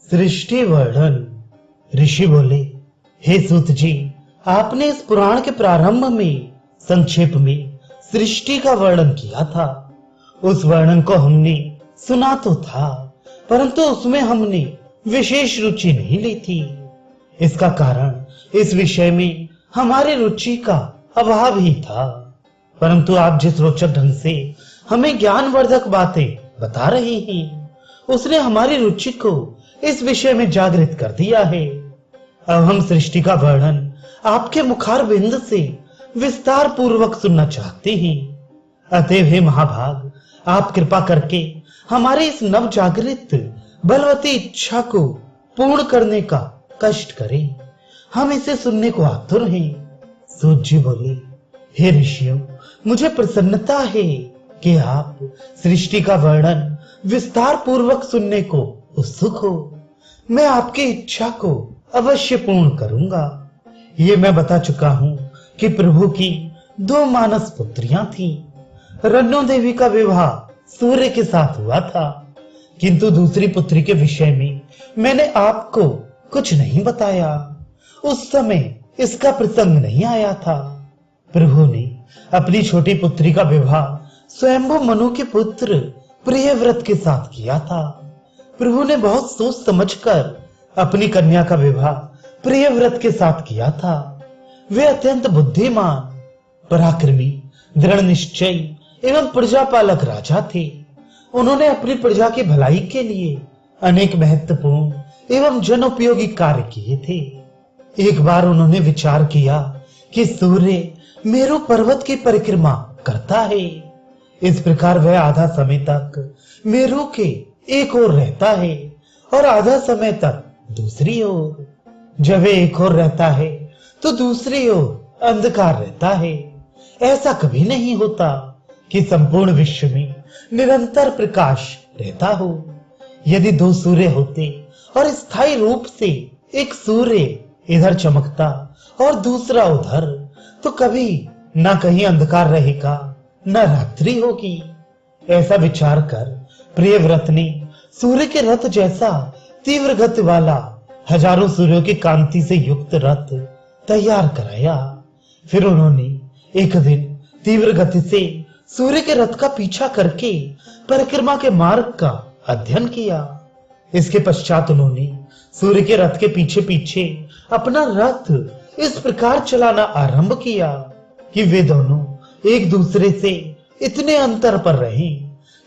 सृष्टि वर्णन। ऋषि बोले, हे सूत जी, आपने इस पुराण के प्रारंभ में संक्षेप में सृष्टि का वर्णन किया था। उस वर्णन को हमने सुना तो था, परंतु उसमें हमने विशेष रुचि नहीं ली थी। इसका कारण इस विषय में हमारी रुचि का अभाव ही था। परंतु आप जिस रोचक ढंग से हमें ज्ञानवर्धक बातें बता रहे हैं, उसने हमारी रुचि को इस विषय में जागृत कर दिया है। अब हम सृष्टि का वर्णन आपके मुखारबिंद से विस्तार पूर्वक सुनना चाहते हैं। अतएव हे महाभाग, आप कृपा करके हमारी इस नव जागृत बलवती इच्छा को पूर्ण करने का कष्ट करें। हम इसे सुनने को आतुर हैं। सूत जी बोले, हे ऋषियों, मुझे प्रसन्नता है कि आप सृष्टि का वर्णन विस्तार पूर्वक सुनने को उत्सुक हो। मैं आपकी इच्छा को अवश्य पूर्ण करूंगा। ये मैं बता चुका हूं कि प्रभु की 2 मानस पुत्रियां थीं। रन्नो देवी का विवाह सूर्य के साथ हुआ था, किंतु दूसरी पुत्री के विषय में मैंने आपको कुछ नहीं बताया। उस समय इसका प्रसंग नहीं आया था। प्रभु ने अपनी छोटी पुत्री का विवाह स्वयंभू मनु के पुत्र प्रियव्रत के साथ किया था। प्रभु ने बहुत सोच समझकर अपनी कन्या का विवाह प्रियव्रत के साथ किया था। वे अत्यंत बुद्धिमान, पराक्रमी, दृढ़ निश्चयी एवं प्रजापालक राजा थे। उन्होंने अपनी प्रजा की भलाई के लिए अनेक महत्वपूर्ण एवं जनोपयोगी कार्य किए थे। एक बार उन्होंने विचार किया कि सूर्य मेरु पर्वत की परिक्रमा करता है। इस प्रकार वह आधा समय तक मेरु के एक ओर रहता है और आधा समय तक दूसरी ओर। जब वह एक ओर रहता है तो दूसरी ओर अंधकार रहता है। ऐसा कभी नहीं होता कि संपूर्ण विश्व में निरंतर प्रकाश रहता हो। यदि 2 सूर्य होते और स्थायी रूप से एक सूर्य इधर चमकता और दूसरा उधर, तो कभी न कहीं अंधकार रहेगा न रात्रि होगी। ऐसा विचार कर प्रियव्रत ने सूर्य के रथ जैसा तीव्र गति वाला हजारों सूर्यों की कांति से युक्त रथ तैयार कराया। फिर उन्होंने एक दिन तीव्र गति से सूर्य के रथ का पीछा करके परिक्रमा के मार्ग का अध्ययन किया। इसके पश्चात उन्होंने सूर्य के रथ के पीछे पीछे अपना रथ इस प्रकार चलाना आरंभ किया कि वे दोनों एक दूसरे से इतने अंतर पर रहे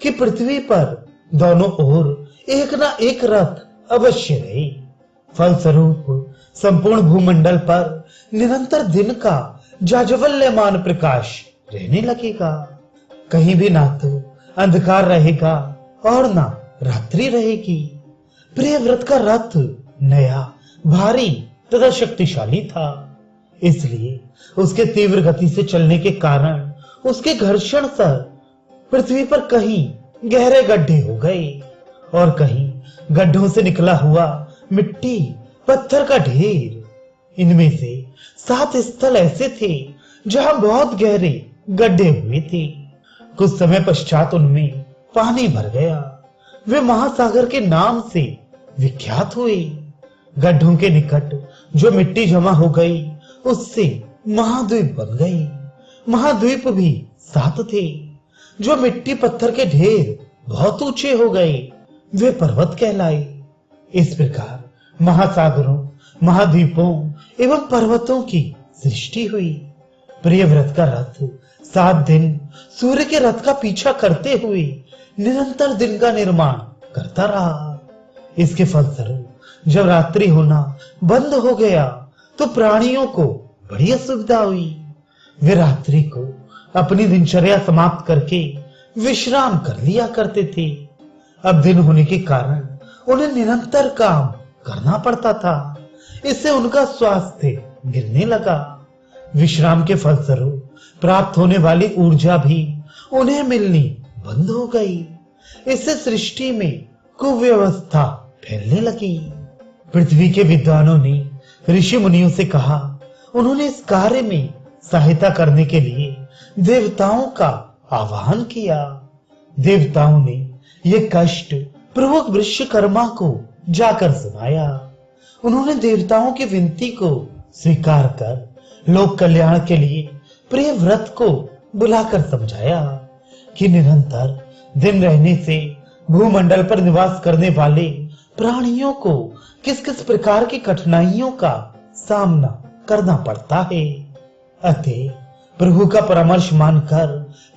कि पृथ्वी पर दोनों ओर एक ना एक रथ अवश्य रहे। फलस्वरूप संपूर्ण भूमंडल पर निरंतर दिन का जाज्वल्यमान प्रकाश रहने लगेगा। कहीं भी ना तो अंधकार रहेगा और ना रात्रि रहेगी। प्रियव्रत का रथ नया, भारी तथा शक्तिशाली था, इसलिए उसके तीव्र गति से चलने के कारण उसके घर्षण से पृथ्वी पर कहीं गहरे गड्ढे हो गए और कहीं गड्ढों से निकला हुआ मिट्टी, पत्थर का ढेर। इनमें से 7 स्थल ऐसे थे जहां बहुत गहरे गड्ढे हुए थे। कुछ समय पश्चात उनमें पानी भर गया। वे महासागर के नाम से विख्यात हुए। गड्ढों के निकट जो मिट्टी जमा हो गई, उससे महाद्वीप बन गई। महाद्वीप भी 7 थे। जो मिट्टी पत्थर के ढेर बहुत ऊंचे हो गए, वे पर्वत कहलाए। इस प्रकार महासागरों, महाद्वीपों एवं पर्वतों की सृष्टि हुई। प्रियव्रत का रथ 7 दिन सूर्य के रथ का पीछा करते हुए निरंतर दिन का निर्माण करता रहा। इसके फलस्वरूप जब रात्रि होना बंद हो गया तो प्राणियों को बड़ी असुविधा हुई। वे रात्रि को अपनी दिनचर्या समाप्त करके विश्राम कर लिया करते थे। अब दिन होने के कारण उन्हें निरंतर काम करना पड़ता था। इससे उनका स्वास्थ्य गिरने लगा। विश्राम के फलस्वरूप प्राप्त होने वाली ऊर्जा भी उन्हें मिलनी बंद हो गई। इससे सृष्टि में कुव्यवस्था फैलने लगी। पृथ्वी के विद्वानों ने ऋषि मुनियों से कहा। उन्होंने इस कार्य में सहायता करने के लिए देवताओं का आह्वान किया। देवताओं ने यह कष्ट प्रभु विश्वकर्मा को जाकर सुनाया। उन्होंने देवताओं की विनती को स्वीकार कर लोक कल्याण के लिए प्रिय व्रत को बुलाकर समझाया कि निरंतर दिन रहने से भूमंडल पर निवास करने वाले प्राणियों को किस किस प्रकार की कठिनाइयों का सामना करना पड़ता है। अतः प्रभु का परामर्श मानकर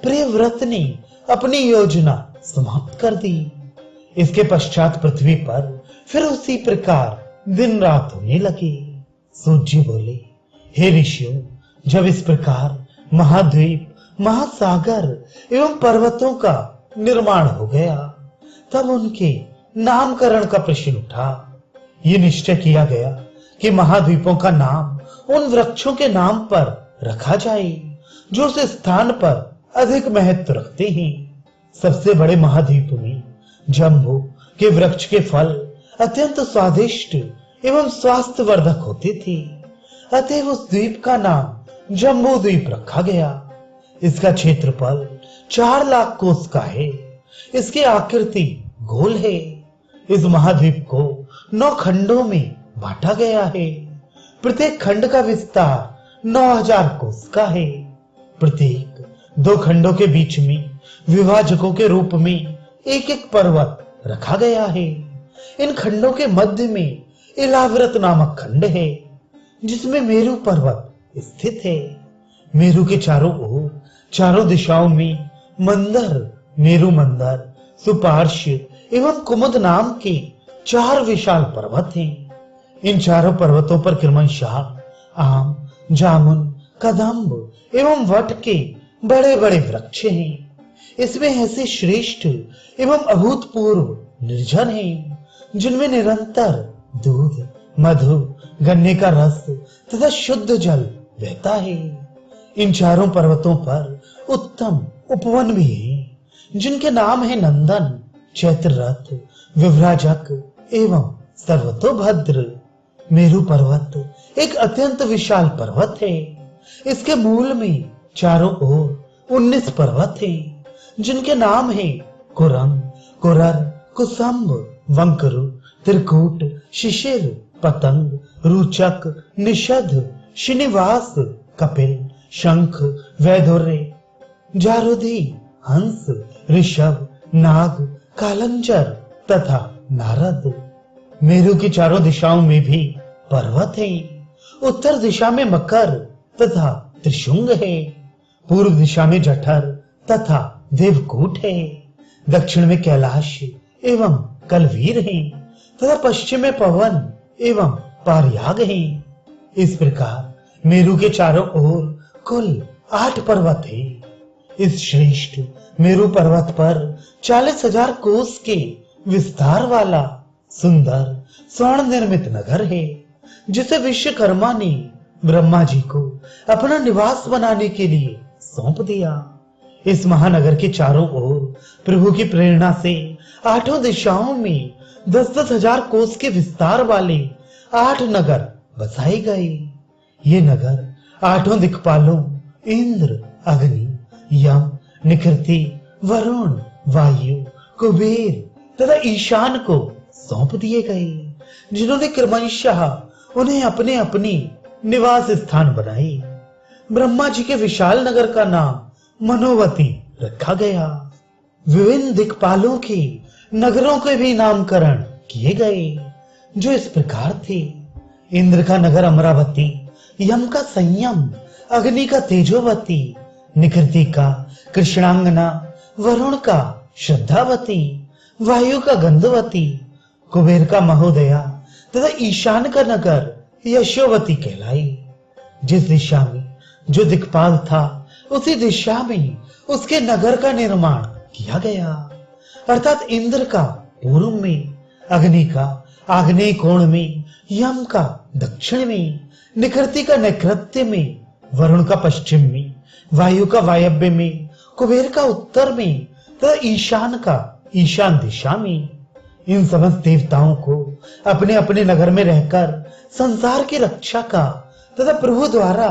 प्रियव्रत ने अपनी योजना समाप्त कर दी। इसके पश्चात पृथ्वी पर फिर उसी प्रकार दिन रात होने लगी। सूत जी बोले, हे ऋषियों, जब इस प्रकार महाद्वीप, महासागर एवं पर्वतों का निर्माण हो गया, तब उनके नामकरण का प्रश्न उठा। ये निश्चय किया गया कि महाद्वीपों का नाम उन वृक्षों के नाम पर रखा जाए जो उस स्थान पर अधिक महत्व रखते हैं। सबसे बड़े महाद्वीप में जम्बू के वृक्ष के फल अत्यंत स्वादिष्ट एवं स्वास्थ्यवर्धक होते थे। अतः उस द्वीप का नाम जम्बू द्वीप रखा गया। इसका क्षेत्रफल 4 लाख कोस का है। इसकी आकृति गोल है। इस महाद्वीप को 9 खंडों में बांटा गया है। प्रत्येक खंड का विस्तार 9000 कोस का है। प्रत्येक 2 खंडों के बीच में विभाजकों के रूप में एक एक पर्वत रखा गया है। इन खंडों के मध्य में इलाव्रत नामक खंड है, जिसमें मेरु पर्वत स्थित है। मेरु के चारों ओर, चारों दिशाओं में मंदर, मेरु मंदर, सुपार्श्व एवं कुमुद नाम के 4 विशाल पर्वत हैं। इन चारों पर्वतों पर क्रमशः आम, जामुन, कदम्ब एवं वट के बड़े बड़े वृक्ष हैं। इसमें ऐसे श्रेष्ठ एवं अभूतपूर्व निर्जन हैं, जिनमें निरंतर दूध, मधु, गन्ने का रस तथा शुद्ध जल बहता है। इन चारों पर्वतों पर उत्तम उपवन भी है, जिनके नाम है नंदन, चैत्ररथ, विभ्राजक एवं सर्वतोभद्र। मेरु पर्वत एक अत्यंत विशाल पर्वत है। इसके मूल में चारों ओर 19 पर्वत हैं, जिनके नाम है कुरम, कुरर, कुसुम्भ, वंकरु, त्रिकूट, शिशिर, पतंग, रुचक, निषद, श्रीनिवास, कपिल, शंख, वैधुर्य, जारुधि, हंस, ऋषभ, नाग, कालंजर तथा नारद। मेरु की चारों दिशाओं में भी पर्वत हैं। उत्तर दिशा में मकर तथा त्रिशुंग है। पूर्व दिशा में जठर तथा देवकूट है। दक्षिण में कैलाश एवं कलवीर है तथा पश्चिम में पवन एवं पारयाग है। इस प्रकार मेरु के चारों ओर कुल 8 पर्वत है। इस श्रेष्ठ मेरु पर्वत पर 40,000 कोस के विस्तार वाला सुंदर स्वर्ण निर्मित नगर है, जिसे विश्वकर्मा ने ब्रह्मा जी को अपना निवास बनाने के लिए सौंप दिया। इस महानगर के चारों ओर प्रभु की प्रेरणा से 8 दिशाओं में 10-10 हजार कोस के विस्तार वाले 8 नगर बसाए गए। ये नगर 8 दिक्पालों इंद्र, अग्नि, यम, निकृति, वरुण, वायु, कुबेर तथा ईशान को सौंप दिए गए, जिन्होंने क्रमशः उन्हें अपने अपने निवास स्थान बनाए। ब्रह्मा जी के विशाल नगर का नाम मनोवती रखा गया। विभिन्न दिक्पालों के नगरों के भी नामकरण किए गए, जो इस प्रकार थे। इंद्र का नगर अमरावती, यम का संयम, अग्नि का तेजोवती, निकृति का कृष्णांगना, वरुण का श्रद्धावती, वायु का गंधवती, कुबेर का महोदया तथा ईशान का नगर यशोवती कहलाई। जिस दिशा में जो दिक्पाल था, उसी दिशा में उसके नगर का निर्माण किया गया। अर्थात इंद्र का पूर्व में, अग्नि का आग्नेय कोण में, यम का दक्षिण में, निकृति का नैऋत्य में, वरुण का पश्चिम में, वायु का वायव्य में, कुबेर का उत्तर में तथा ईशान का ईशान दिशा में। इन समस्त देवताओं को अपने अपने नगर में रहकर संसार की रक्षा का तथा प्रभु द्वारा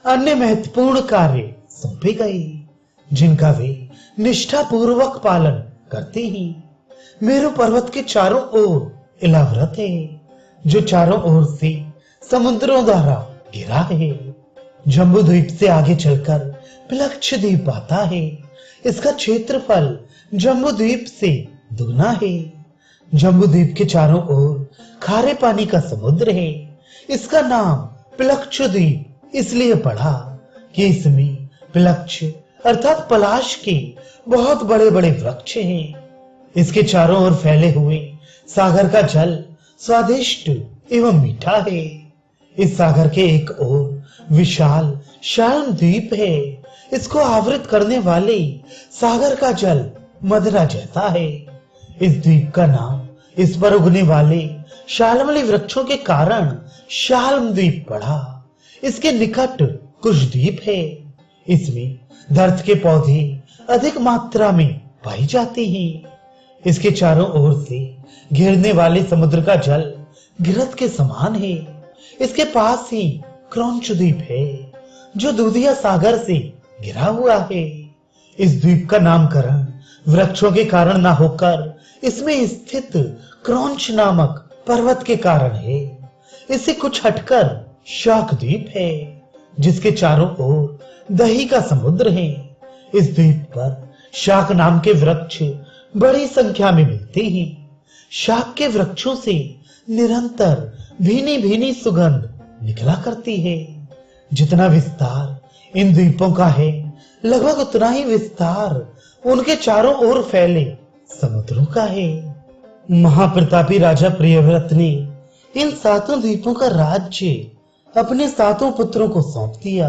अन्य महत्वपूर्ण कार्य सौंपे गए, जिनका वे निष्ठा पूर्वक पालन करते हैं। मेरु पर्वत के चारों ओर इलाव्रत है, जो चारों ओर से समुद्रों द्वारा घिरा है। जम्बू द्वीप से आगे चलकर पिलक्ष द्वीप आता है। इसका क्षेत्रफल जम्बू द्वीप से दुगना है। जम्बू द्वीप के चारों ओर खारे पानी का समुद्र है। इसका नाम पिलक्ष द्वीप इसलिए पड़ा कि इसमें पिलक्ष अर्थात पलाश के बहुत बड़े बड़े वृक्ष हैं। इसके चारों ओर फैले हुए सागर का जल स्वादिष्ट एवं मीठा है। इस सागर के एक ओर विशाल शाल्म द्वीप है। इसको आवृत करने वाले सागर का जल मदरा जैसा है। इस द्वीप का नाम इस पर उगने वाले शाल्मली वृक्षों के कारण शाल्म द्वीप पड़ा। इसके निकट कुछ द्वीप है। इसमें दर्थ के पौधे अधिक मात्रा में पाई जाती हैं। इसके चारों ओर से घेरने वाले समुद्र का जल गिरत के समान है। इसके पास ही क्रौंच द्वीप है, जो दूधिया सागर से घिरा हुआ है। इस द्वीप का नामकरण वृक्षों के कारण न होकर इसमें स्थित क्रौंच नामक पर्वत के कारण है। इससे कुछ हटकर शाक द्वीप है, जिसके चारों ओर दही का समुद्र है। इस द्वीप पर शाक नाम के वृक्ष बड़ी संख्या में मिलते हैं। शाक के वृक्षों से निरंतर भीनी भीनी सुगंध निकला करती है। जितना विस्तार इन द्वीपों का है, लगभग उतना ही विस्तार उनके चारों ओर फैले समुद्रों का है। महाप्रतापी राजा प्रियव्रत ने इन सातों द्वीपों का राज्य अपने सातों पुत्रों को सौंप दिया।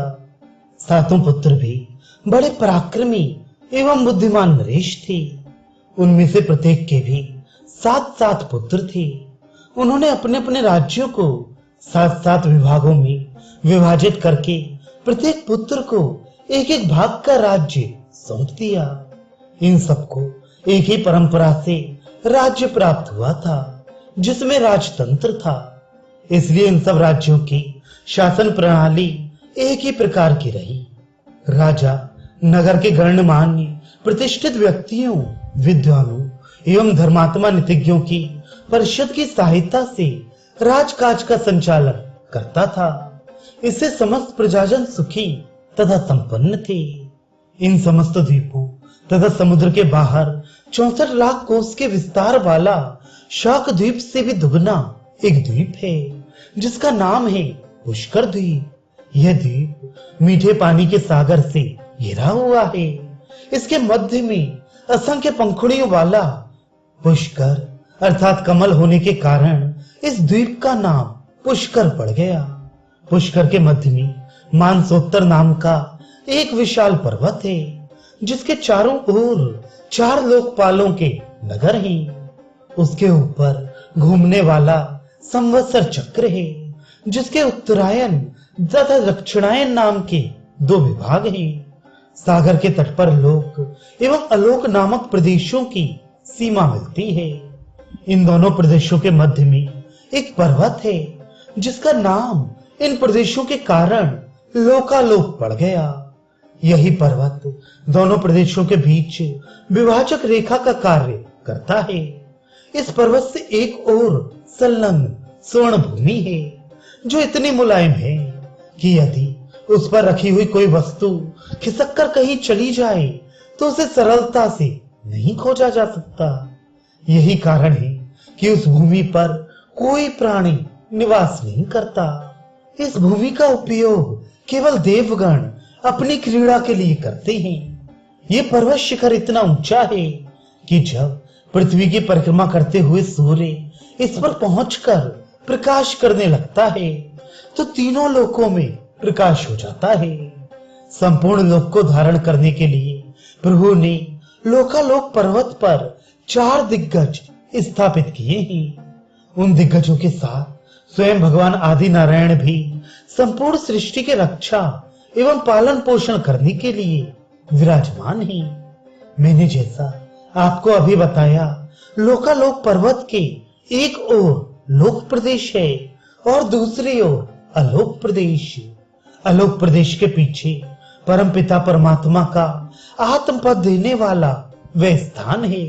सातों पुत्र भी बड़े पराक्रमी एवं बुद्धिमान नरेश थे। उनमें से प्रत्येक के भी 7-7 पुत्र थे। उन्होंने अपने अपने राज्यों को 7-7 विभागों में विभाजित करके प्रत्येक पुत्र को एक एक भाग का राज्य सौंप दिया। इन सबको एक ही परंपरा से राज्य प्राप्त हुआ था, जिसमें राजतंत्र था। इसलिए इन सब राज्यों की शासन प्रणाली एक ही प्रकार की रही। राजा नगर के गण्यमान्य प्रतिष्ठित व्यक्तियों, विद्वानों एवं धर्मात्मा नीतिज्ञों की परिषद की सहायता से राजकाज का संचालन करता था। इससे समस्त प्रजाजन सुखी तथा संपन्न थे। इन समस्त द्वीपों तथा समुद्र के बाहर 64 लाख कोस के विस्तार वाला शाक द्वीप से भी दुगना एक द्वीप है, जिसका नाम है पुष्कर द्वीप। यह द्वीप मीठे पानी के सागर से घिरा हुआ है। इसके मध्य में असंख्य पंखुड़ियों वाला पुष्कर अर्थात कमल होने के कारण इस द्वीप का नाम पुष्कर पड़ गया। पुष्कर के मध्य में मानसोत्तर नाम का एक विशाल पर्वत है, जिसके चारों ओर 4 लोकपालों के नगर हैं। उसके ऊपर घूमने वाला संवत्सर चक्र है, जिसके उत्तरायण तथा दक्षिणायन नाम के 2 विभाग हैं। सागर के तट पर लोक एवं अलोक नामक प्रदेशों की सीमा मिलती है। इन दोनों प्रदेशों के मध्य में एक पर्वत है, जिसका नाम इन प्रदेशों के कारण लोकालोक पड़ गया। यही पर्वत दोनों प्रदेशों के बीच विभाजक रेखा का कार्य करता है। इस पर्वत से एक ओर संलग्न स्वर्ण भूमि है, जो इतनी मुलायम है कि यदि उस पर रखी हुई कोई वस्तु खिसक कर कहीं चली जाए तो उसे सरलता से नहीं खोजा जा सकता। यही कारण है कि उस भूमि पर कोई प्राणी निवास नहीं करता। इस भूमि का उपयोग केवल देवगण अपनी क्रीड़ा के लिए करते हैं। ये पर्वत शिखर इतना ऊंचा है कि जब पृथ्वी की परिक्रमा करते हुए सूर्य इस पर पहुंचकर प्रकाश करने लगता है तो तीनों लोकों में प्रकाश हो जाता है। संपूर्ण लोक को धारण करने के लिए प्रभु ने लोकालोक पर्वत पर 4 दिग्गज स्थापित किए हैं। उन दिग्गजों के साथ स्वयं भगवान आदि नारायण भी संपूर्ण सृष्टि के रक्षा एवं पालन पोषण करने के लिए विराजमान हैं। मैंने जैसा आपको अभी बताया, लोकालोक पर्वत के एक ओर लोक प्रदेश है और दूसरी ओर अलोक प्रदेश। अलोक प्रदेश के पीछे परमपिता परमात्मा का आत्मपद देने वाला वह स्थान है,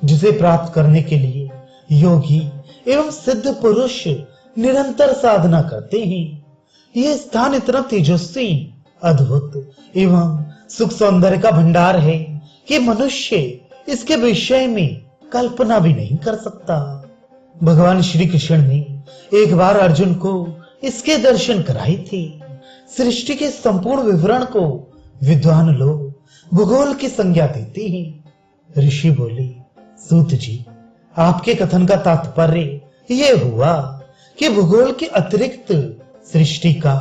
जिसे प्राप्त करने के लिए योगी एवं सिद्ध पुरुष निरंतर साधना करते हैं। यह स्थान इतना तेजस्वी, अद्भुत एवं सुख सौंदर्य का भंडार है कि मनुष्य इसके विषय में कल्पना भी नहीं कर सकता। भगवान श्री कृष्ण ने एक बार अर्जुन को इसके दर्शन कराए थे। सृष्टि के संपूर्ण विवरण को विद्वान लोग भूगोल की संज्ञा देते हैं। ऋषि बोले, सूत जी, आपके कथन का तात्पर्य यह हुआ कि भूगोल के अतिरिक्त सृष्टि का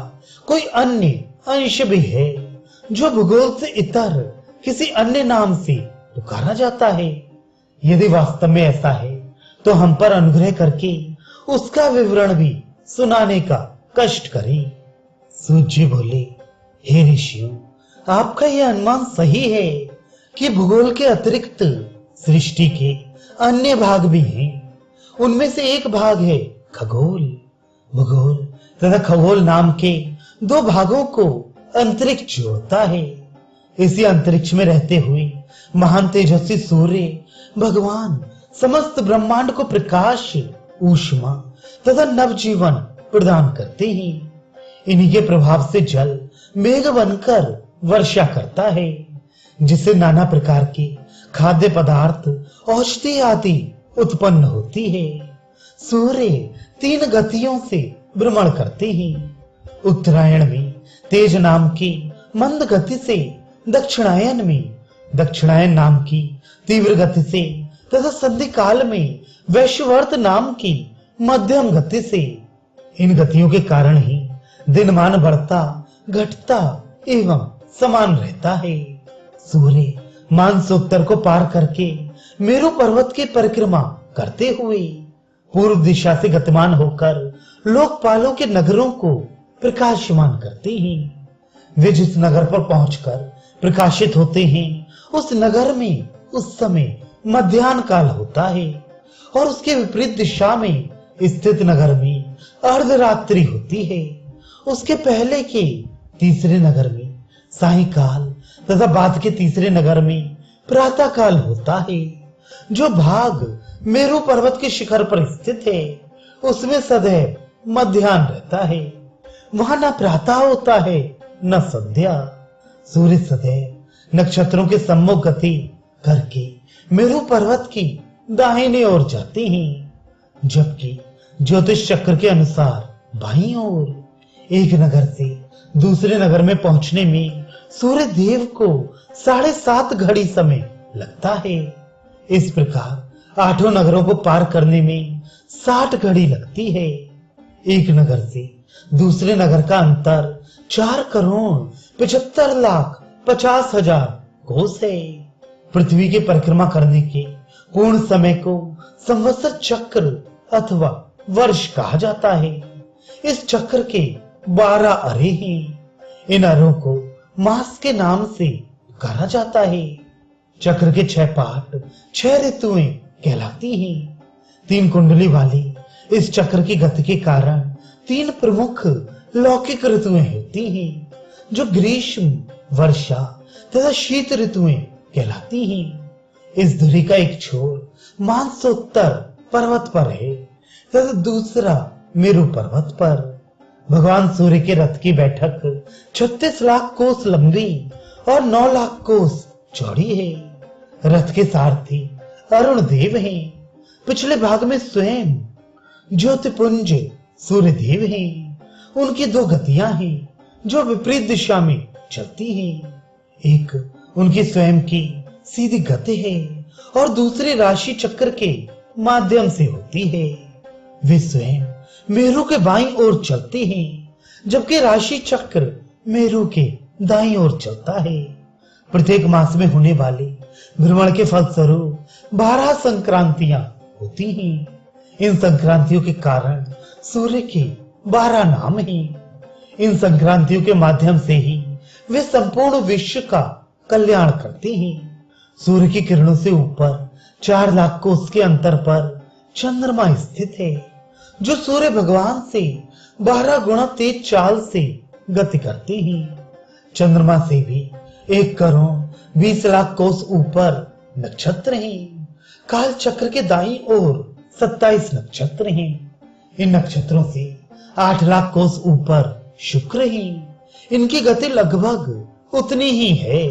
कोई अन्य अंश भी है जो भूगोल से इतर किसी अन्य नाम से पुकारा जाता है। यदि वास्तव में ऐसा है तो हम पर अनुग्रह करके उसका विवरण भी सुनाने का कष्ट करें। सूत जी बोले, हे ऋषियों, आपका यह अनुमान सही है कि भूगोल के अतिरिक्त सृष्टि के अन्य भाग भी हैं। उनमें से एक भाग है खगोल। भूगोल तथा खगोल नाम के दो भागों को अंतरिक्ष जोड़ता है। इसी अंतरिक्ष में रहते हुए महान तेजस्वी सूर्य भगवान समस्त ब्रह्मांड को प्रकाश, ऊष्मा तथा नवजीवन प्रदान करते हैं। इन्हीं के प्रभाव से जल मेघ बनकर वर्षा करता है, जिससे नाना प्रकार के खाद्य पदार्थ, औषधि आदि उत्पन्न होती है। सूर्य 3 गतियों से भ्रमण करते हैं। उत्तरायण में तेज नाम की मंद गति से, दक्षिणायन में दक्षिणायन नाम की तीव्र गति से तथा संधि काल में वैश्यवर्त नाम की मध्यम गति से। इन गतियों के कारण ही दिनमान बढ़ता, घटता एवं समान रहता है। सूर्य मानसोत्तर को पार करके मेरु पर्वत की परिक्रमा करते हुए पूर्व दिशा से गतिमान होकर लोकपालों के नगरों को प्रकाशमान करते हैं। वे जिस नगर पर पहुंचकर प्रकाशित होते हैं, उस नगर में उस समय मध्याह्न काल होता है और उसके विपरीत दिशा में स्थित नगर में अर्धरात्रि होती है। उसके पहले के तीसरे नगर में सायंकाल तथा बाद के तीसरे नगर में प्रातः काल होता है। जो भाग मेरु पर्वत के शिखर पर स्थित है, उसमें सदैव मध्याह्न रहता है। वहां न प्रातः होता है न संध्या। सूर्य सदैव नक्षत्रों के सम्मुख गति करके मेरु पर्वत की दाहिनी ओर जाते हैं, जबकि ज्योतिष चक्र के अनुसार बाईं ओर। एक नगर से दूसरे नगर में पहुंचने में सूर्य देव को 7.5 घड़ी समय लगता है। इस प्रकार 8 नगरों को पार करने में 60 घड़ी लगती है। एक नगर से दूसरे नगर का अंतर 4,75,50,000 कोस है। पृथ्वी की परिक्रमा करने के पूर्ण समय को संवत्सर चक्र अथवा वर्ष कहा जाता है। इस चक्र के 12 अरे हैं। इन अरों को मास के नाम से पुकारा जाता है। चक्र के 6 पार्ट 6 ऋतुएं कहलाती हैं। 3 कुंडली वाली इस चक्र की गति के कारण 3 प्रमुख लौकिक ऋतुएं होती हैं, जो ग्रीष्म, वर्षा तथा शीत ऋतुएं कहलाती हैं। इस धुरी का एक छोर मानसोत्तर पर्वत पर है तथा दूसरा मेरु पर्वत पर। भगवान सूर्य के रथ की बैठक 36 लाख कोस लंबी और 9 लाख कोस चौड़ी है। रथ के सारथी अरुण देव हैं। पिछले भाग में स्वयं ज्योतिपुंज सूर्य देव हैं। उनकी 2 गतियां हैं जो विपरीत दिशा में चलती हैं। एक उनकी स्वयं की सीधी गति है और दूसरी राशि चक्र के माध्यम से होती है। वे स्वयं मेरु के बाईं ओर चलते हैं, जबकि राशि चक्र मेरु के दाईं ओर चलता है। प्रत्येक मास में होने वाले भ्रमण के फलस्वरूप 12 संक्रांतियां होती हैं। इन संक्रांतियों के कारण सूर्य के 12 नाम हैं। इन संक्रांतियों के माध्यम से ही वे संपूर्ण विश्व का कल्याण करते हैं। सूर्य की किरणों से ऊपर 4 लाख कोस के अंतर पर चंद्रमा स्थित है, जो सूर्य भगवान से 12 गुना तेज चाल से गति करते हैं। चंद्रमा से भी 1 करोड़ 20 लाख कोस ऊपर नक्षत्र हैं। काल चक्र के दाईं ओर 27 नक्षत्र हैं। इन नक्षत्रों से 8 लाख कोस ऊपर शुक्र है। इनकी गति लगभग उतनी ही है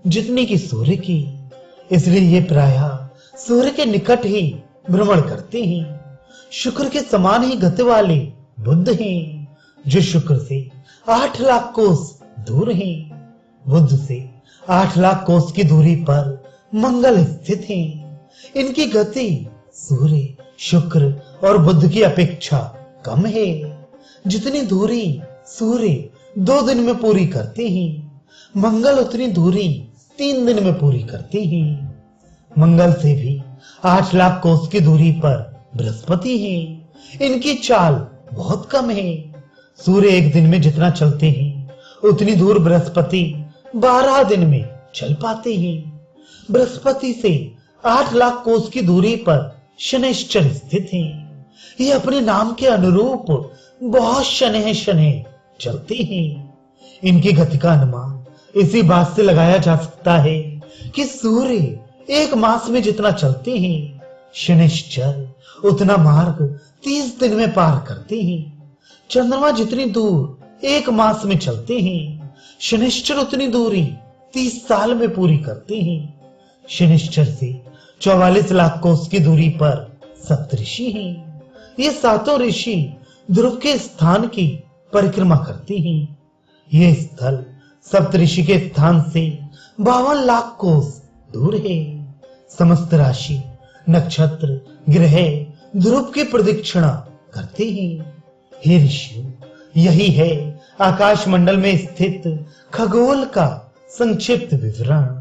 जितनी की सूर्य की, इसलिए ये प्रायः सूर्य के निकट ही भ्रमण करते हैं। शुक्र के समान ही गति वाले बुध हैं, जो शुक्र से 8 लाख कोस दूर हैं। बुध से 8 लाख कोस की दूरी पर मंगल स्थित है। इनकी गति सूर्य, शुक्र और बुध की अपेक्षा कम है। जितनी दूरी सूर्य 2 दिन में पूरी करते हैं, मंगल उतनी दूरी 3 दिन में पूरी करते हैं। मंगल से भी 8 लाख कोस की दूरी पर बृहस्पति है। इनकी चाल बहुत कम है। सूर्य 1 दिन में जितना चलते हैं, उतनी दूर बृहस्पति 12 दिन में चल पाते हैं। बृहस्पति से 8 लाख कोस की दूरी पर शनैश्चर स्थित है। ये अपने नाम के अनुरूप बहुत शनैः शनैः चलते हैं। इनकी गति का अनुमान इसी बात से लगाया जा सकता है कि सूर्य 1 मास में जितना चलते हैं, शनैश्चर उतना मार्ग 30 दिन में पार करते हैं। चंद्रमा जितनी दूर 1 मास में चलते हैं, शनैश्चर उतनी दूरी 30 साल में पूरी करते हैं। शनैश्चर से 44 लाख कोस की दूरी पर सप्तऋषि हैं। ये 7 ऋषि ध्रुव के स्थान की परिक्रमा करते हैं। ये स्थल सप्तऋषि के स्थान से 52 लाख कोस दूर है। समस्त राशि, नक्षत्र, ग्रह ध्रुव की प्रदक्षिणा करते हैं। हे ऋषियों, यही है आकाश मंडल में स्थित खगोल का संक्षिप्त विवरण।